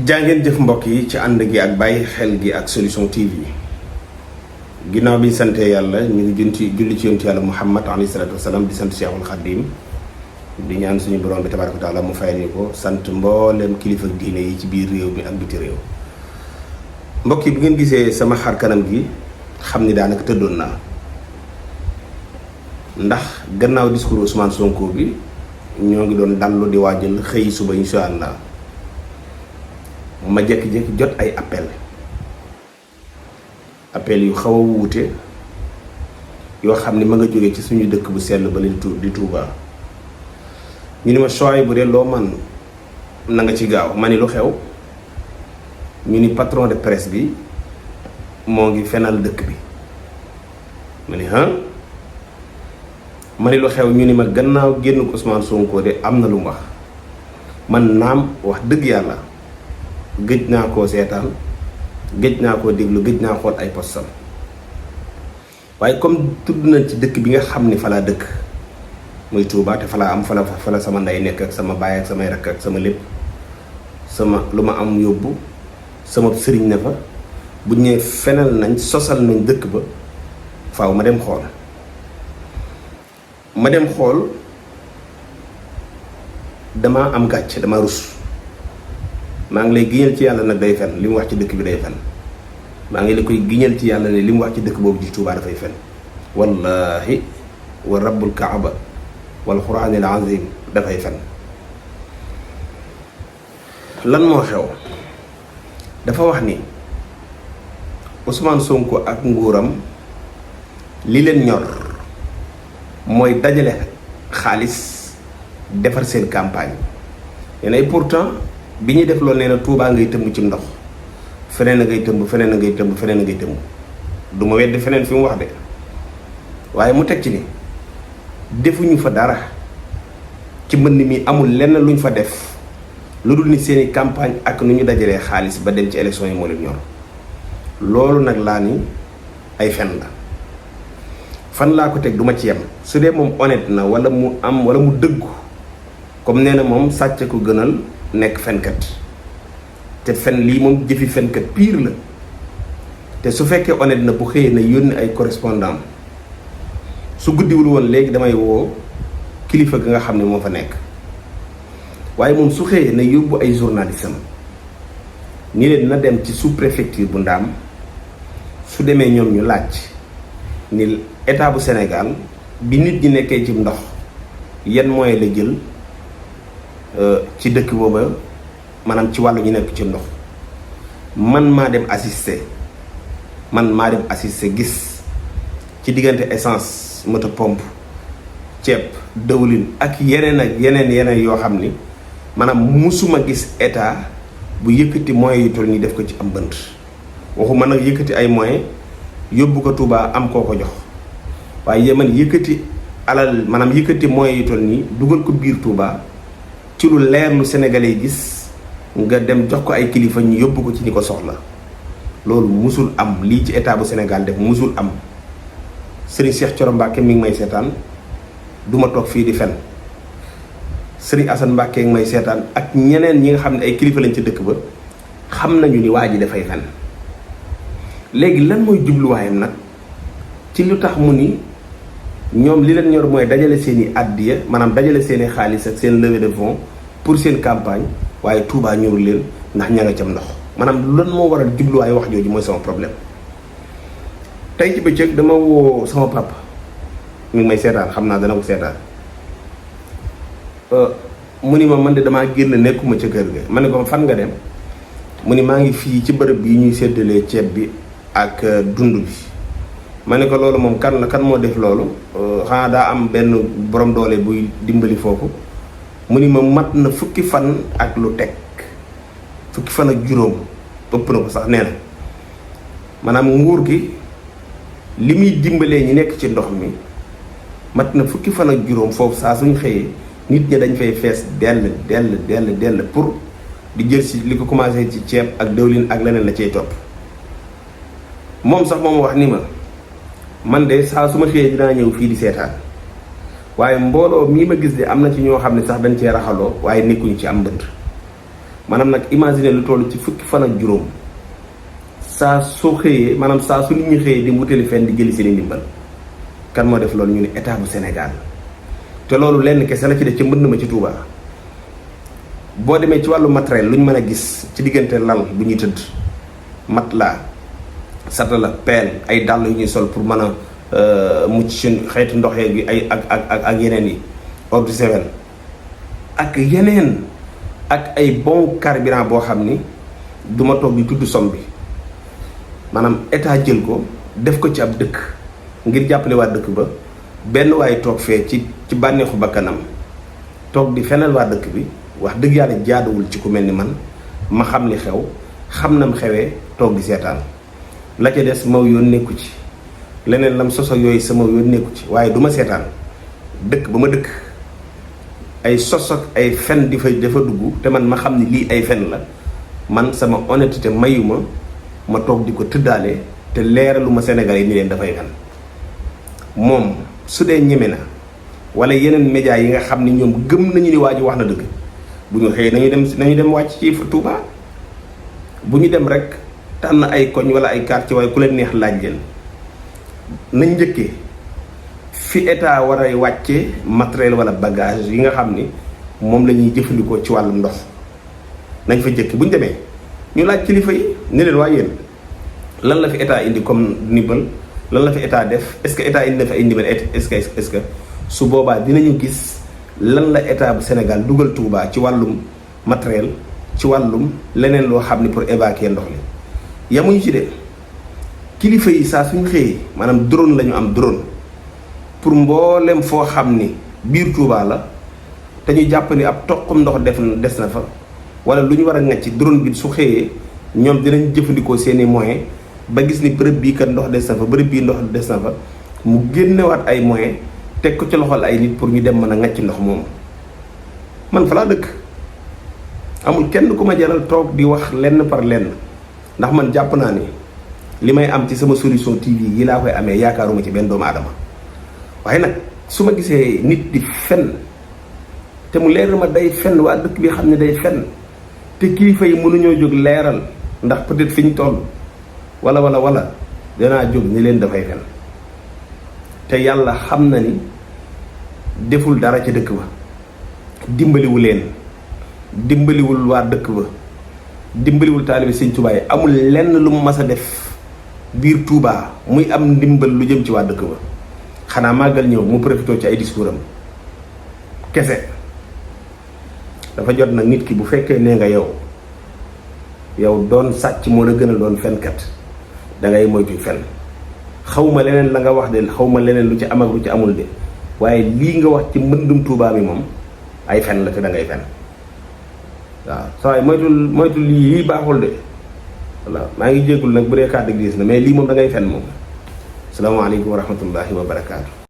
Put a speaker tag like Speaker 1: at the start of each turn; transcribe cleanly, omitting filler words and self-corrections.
Speaker 1: jàngeen jëf mbokk yi ci ànd gi ak bàyyi xel gi ak solution TV ginnaaw bi sante yàlla ñu ngi julli ci yonent yàlla Muhammad alayhi salaatu wasalaam di sant Cheikhul Khadim di ñaan suñu borom bi tabaaraka wa taala mu fayal ñu ko sant mboolem kilifa diine yi ci biir réew mi ak biti réew. mbokk yi bu ngeen gisee sama xar kanam gi xam ni daanaka tëddoon naa ndax gannaaw discours Ousmane Sonko bi ñoo ngi doon dallu di waajal xëy suba insha allah ma jékki-jékki jot ay appel yu xaw a wuute yoo xam ni ma nga jóge ci suñu dëkk bu sell ba di Touba ñu ni ma choix bu dee loo man na nga ci gaaw ma ni lu xew ñu ni patron de presse bi moo ngi fenal dëkk bi ma ni lu xew ñu ni ma gannaaw génn ko Ousmane Sonko de am na lu mu wax man naam wax dëgg yàlla gëj naa koo seetaan gëj naa koo déglu gëj naa xool ay postam waaye comme tudd nañ ci dëkk bi nga xam ni fa laa dëkk muy Touba te fa laa am fa la sama ndey nekk ak sama baay ak samay rakk ak sama lépp sama lu ma am yóbbu sama sëriñ ne fa bu ñëwee fenal nañ sosal nañ dëkk ba faaw ma dem xool dama am gàcc dama rus maa ngi lay giñal ci yàlla nag day fen li mu wax ci dëkk bi day fen maa ngi la koy giñal ci yàlla ne li mu wax ci dëkk boobu di Touba dafay fen wallahi wa rabbul kaaba wal quraanil azim dafay fen lan moo xew dafa wax ni Ousmane Sonko ak nguuram li leen ñor mooy dajale xaalis defar seen campagne nee na pourtant bi ñuy def loolu nee na Touba ngay tëmb ci ndox feneen a ngay tëmb feneen a ngay tëmb feneen a ngay tëmb du ma weddi feneen fi mu wax de waaye mu teg ci ni defuñu fa dara ci mbënn mi amul lenn luñ fa def lu dul ni seeni campagne ak nu ñu dajalee xaalis ba dem ci élection yi moo leen ñor loolu nag laa ni ay fen la fan laa ko teg duma ci yem su dee moom honnête na wala mu am wala mu dëggu comme nee na moom sàcc ko gënal nekk fenkat te fen lii moom jëfi fenkat pire la te su fekkee honnête na bu xëyee na yónni ay correspondant su guddiwul woon léegi damay woo kilifa ga nga xam ne moo fa nekk waaye moom su xëyee na yóbbu ay journaliste am ni leen na dem ci sous-préfecture bu Ndaam su demee ñoom ñu laaj ni état bu Sénégal bi nit ñi nekkee ci ndox yan moyen la jël ci dëkk booba maanaam ci wàllu ñu nekk ci ndox man maa dem assister gis ci diggante essence moto pompe ceeb dëwlin ak yeneen yoo xam ni maanaam musuma gis état bu yëkkati moyens yu toll nii def ko ci am bënt waxuma nag yëkkati ay moyens yóbbu ko Touba am koo ko jox waaye man yëkkati alal maanaam yëkkati moyens yu toll nii dugal ko biir Touba ci lu leer lu Sénégalais yi gis nga dem jox ko ay kilifa ñu yóbbu ko ci ñi ko soxla loolu musul am lii ci état bu Sénégal def musul am Serigne Cheikh Thioro Mbacké mi ngi may seetaan du ma toog fii di fen Serigne Assane Mbacké ngi may seetaan ak ñeneen ñi nga xam ne ay kilifa lañ ci dëkk ba xam nañu ni waa ji dafay fen léegi lan mooy jubluwaayam nag ci lu tax mu ni ñoom li leen ñor mooy dajale seen i addiya maanaam dajale seen i xaalis ak seen levée de fonds pour seen campagne waaye Touba ñorul leen ndax ña nga cam ndox maanaam lan moo waral jubluwaay wax jooju mooy sama problème. tey ci bëccëg dama woo sama papa mi ngi may seetaan xam naa dana ko seetaan mu ni ma man de damaa génn nekkuma ca kër ga ma ne ko fan nga dem mu ni maa ngi fii ci bërëb bi ñuy séddalee ceeb bi ak dund bi. ma ne ko loolu moom kan moo def loolu xanaa daa am benn borom doole buy dimbali foofu mu ni ma mat na fukki fan ak lu teg fukki fan ak juróom ëpp na ko sax nee na maanaam nguur gi li muy dimbalee ñi nekk ci ndox mi mat na fukki fan ak juróom foofu saa suñ xëyee nit ñi dañ fay fees dell pour di jël si li ko commencé ci ceeb ak dëwlin ak leneen la cay topp moom sax moom wax ni ma man de saa su ma xëyee dinaa ñëw fii di seetaan waaye mbooloo mii ma gis de am na ci ñoo xam ne sax dañ cee raxaloo waaye nekkuñu ci am mbënd maanaam nag imaginer lu toll ci fukki fan ak juróom saa soo xëyee maanaam saa su nit ñi xëyee di wutali fenn di jëli seen i ndimbal kan moo def loolu ñu ne état bu Sénégal te loolu lenn kese la ci def ci mbënd ma ci Touba boo demee ci wàllu matériel lu ñu mën a gis ci diggante lal bu ñuy tëdd matelas satala peel ay dàll yu ñuy sol pour mën a mucc ci xeetu ndox gi ay ak yeneen yi eau de javel ak yeneen ak ay bon carburant boo xam ni duma toog di tudd somme bi maanaam état jël ko def ko ci ab dëkk ngir jàppale waa dëkk ba benn waaye toog fee ci bànneexu bakkanam toog di fenal waa dëkk bi wax dëgg yàlla jaaduwul ci ku mel ni man ma xam li xew xam nam xewee toog di seetaan la ca des maw yoon nekku ci leneen lam soso yooyu sama yoon nekku ci waaye du ma seetaan dëkk ba ma dëkk ay sos ak ay fen dafa dugg te man ma xam ni lii ay fen la man sama honnêteté mayuma ma toog di ko tëddaale te leeralu ma Sénégal yi ni leen dafay fen moom su dee ñeme na wala yeneen médias yi nga xam ni ñoom gëm nañu ni waa ji wax na dëgg bu ñu xëyee nañu dem wàcc ci Touba bu ñu dem rek tànn ay koñ wala ay quartier waaye ku leen neex laaj leen nañ njëkkee fi état war a wàcce matériel wala bagage yi nga xam ni moom la ñuy jëfandikoo ci wàllu ndox nañ fa njëkk bu ñu demee ñu laaj kilifa yi ne leen waa yéen lan la fi état indi comme ndimbal lan la fi état def est-ce que état indi na fi ay ndimbal est-ce que su boobaa dinañu gis lan la état bu Sénégal dugal Touba ci wàllum matériel ci wàllum leneen loo xam ni pour évacuer ndox li yamuñu ci de kilifa yi saa suñu xëyee maanaam drone la ñu am drone pour mboolem foo xam ni biir Touba la te ñu jàpp ni ab toqum ndox des na fa wala lu ñu war a ngacc drone bi su xëyee ñoom dinañ jëfandikoo seeni moyens ba gis ni bërëb bii kat ndox des na fa bërëb bii ndox des na fa mu génnewaat ay moyens teg ko ci loxol ay nit pour ñu dem mën a ngacc ndox moomu man fa laa dëkk amul kenn ku ma jaral toog di wax lenn par lenn ndax man jàpp naa ni li may am ci sama solution TV yi laa koy amee yaakaaruma ci benn doomu aadama waaye nag su ma gisee nit di fen te mu leer ma day fen waa dëkk bi xam ne day fen te kilifa yi mënuñoo jóg leeral ndax peut-être fi ñu toll wala danaa jóg ni leen dafay fen te yàlla xam na ni deful dara ci dëkk ba dimbaliwu leen dimbaliwul waa dëkk ba dimbaliwul taalibe Sëñ Tuubaa yi amul lenn lu mu mas a def biir Touba muy am ndimbal lu jëm ci waa dëkk ba xanaa màggal ñëw mu profité ci ay discours am kese dafa jot nag nit ki bu fekkee nee nga yow doon sàcc moo la gën a doon fenkat da ngay moytu fen xawma leneen la nga wax de xawma leneen lu ci am ak lu ci amul de waaye lii nga wax ci mbëndum Touba mi moom ay fen la te da ngay fen waaw saa waay moytul lii baaxul de voilà maa ngi jéggul nag bu dee kàddu gis na mais lii moom da ngay fen moom. salaamaaleykum wa rahmatullahi wa barakaatu.